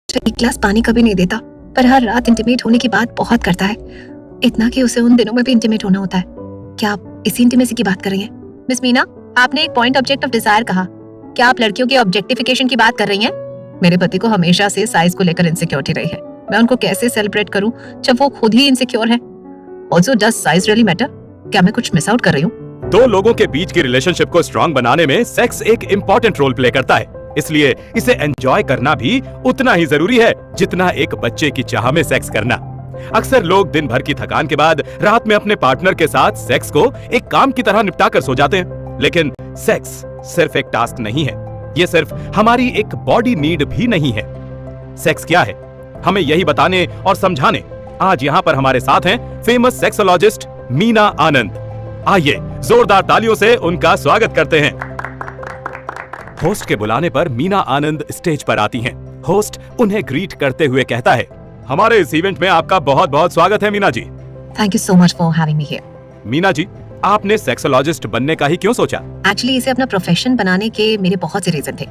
एक गिलास पानी कभी नहीं देता, पर हर रात इंटीमेट होने की बात बहुत करता है, इतना कि उसे उन दिनों में भी इंटीमेट होना होता है। क्या आप इसी इंटीमेसी की बात कर रही हैं? मिस मीना, आपने एक पॉइंट ऑब्जेक्ट ऑफ डिजायर कहा। क्या आप लड़कियों की ऑब्जेक्टिफिकेशन की बात कर रही हैं? मेरे पति को हमेशा से साइज को लेकर इनसिक्योरिटी रही है। मैं उनको कैसे सेलिब्रेट करूं जब वो खुद ही इनसिक्योर है? Also does size really matter? क्या मैं कुछ मिस आउट कर रही हूँ? दो लोगों के बीच की रिलेशनशिप को स्ट्रांग बनाने में सेक्स एक इम्पोर्टेंट रोल प्ले करता है, इसलिए इसे एंजॉय करना भी उतना ही जरूरी है जितना एक बच्चे की चाह में सेक्स करना। अक्सर लोग दिन भर की थकान के बाद रात में अपने पार्टनर के साथ सेक्स को एक काम की तरह निपटा कर सो जाते हैं, लेकिन सेक्स सिर्फ एक टास्क नहीं है, ये सिर्फ हमारी एक बॉडी नीड भी नहीं है। सेक्स क्या है, हमें यही बताने और समझाने आज यहाँ पर हमारे साथ हैं फेमस सेक्सोलॉजिस्ट मीना आनंद। आइए जोरदार तालियों से उनका स्वागत करते हैं। होस्ट के बुलाने पर मीना आनंद स्टेज पर आती हैं। होस्ट उन्हें ग्रीट करते हुए कहता है, हमारे इस इवेंट में आपका बहुत बहुत स्वागत है Meena ji. Thank you so much for having me here. Meena ji, आपने सेक्सोलॉजिस्ट बनने का ही क्यों सोचा? एक्चुअली इसे अपना प्रोफेशन बनाने के मेरे बहुत से रीजन थे,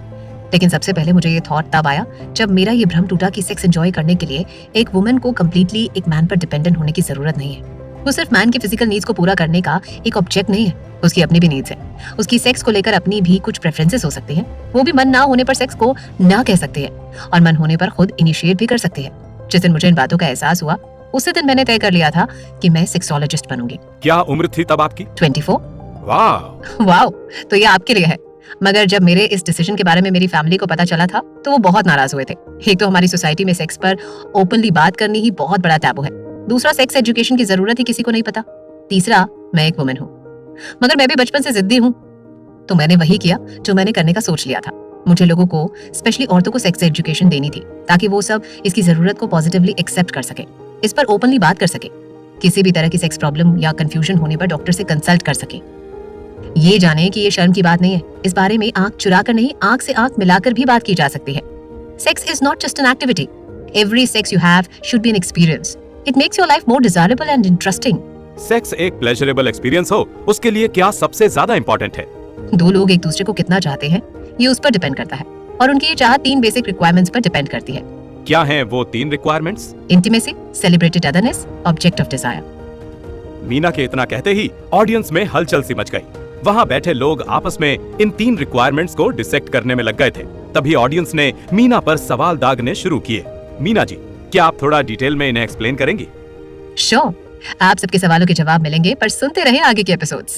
लेकिन सबसे पहले मुझे ये थॉट तब आया जब मेरा ये भ्रम टूटा कि सेक्स एंजॉय करने के लिए एक वुमन को कम्प्लीटली एक मैन पर डिपेंडेंट होने की जरूरत नहीं है। वो सिर्फ मैन की फिजिकल नीड्स को पूरा करने का एक ऑब्जेक्ट नहीं है, उसकी अपनी भी नीड्स है। उसकी सेक्स को लेकर अपनी भी कुछ प्रेफरेंसेस हो सकती हैं। वो भी मन ना होने पर सेक्स को ना कह सकती है और मन होने पर खुद इनिशिएट भी कर सकती है। जिस दिन मुझे इन बातों का एहसास हुआ, उसी दिन मैंने तय कर लिया था कि मैं सेक्सोलॉजिस्ट बनूंगी। क्या उम्र थी तब आपकी? 24। वाह, तो ये आपके लिए है। मगर जब मेरे इस डिसीजन के बारे में मेरी फैमिली को पता चला था तो वो बहुत नाराज हुए थे। एक तो हमारी सोसाइटी में सेक्स पर ओपनली बात करनी ही बहुत बड़ा टैबू है, दूसरा सेक्स एजुकेशन की जरूरत ही किसी को नहीं पता, तीसरा मैं एक वुमन हूँ। मगर मैं भी बचपन से जिद्दी हूँ, तो मैंने वही किया जो मैंने करने का सोच लिया था। मुझे लोगों को, स्पेशली औरतों को सेक्स एजुकेशन देनी थी ताकि वो सब इसकी जरूरत को पॉजिटिवली एक्सेप्ट कर सके, इस पर ओपनली बात कर सके, किसी भी तरह की सेक्स प्रॉब्लम या कंफ्यूजन होने पर डॉक्टर से कंसल्ट कर सके। ये जाने कि ये शर्म की बात नहीं है, इस बारे में आंख चुरा कर नहीं, आंख से आंख मिलाकर भी बात की जा सकती है। Sex is not just an activity, every sex you have should be an experience. It makes your life more desirable and interesting. Sex एक प्लेजरेबल एक्सपीरियंस हो, उसके लिए क्या सबसे ज्यादा इंपॉर्टेंट है? दो लोग एक दूसरे को कितना चाहते हैं ये उस पर डिपेंड करता है, और उनकी ये चाह 3 बेसिक रिक्वायरमेंट्स पर डिपेंड करती है। क्या हैं वो 3 requirements? Intimacy, celebrated otherness, object of desire. Meena के इतना कहते ही ऑडियंस में हलचल सी मच गई। वहाँ बैठे लोग आपस में इन 3 रिक्वायरमेंट्स को डिसेक्ट करने में लग गए थे। तभी ऑडियंस ने मीना पर सवाल दागने शुरू किए। मीना जी, क्या आप थोड़ा डिटेल में इन्हें एक्सप्लेन करेंगी? श्योर, आप सबके सवालों के जवाब मिलेंगे, पर सुनते रहें आगे के एपिसोड्स।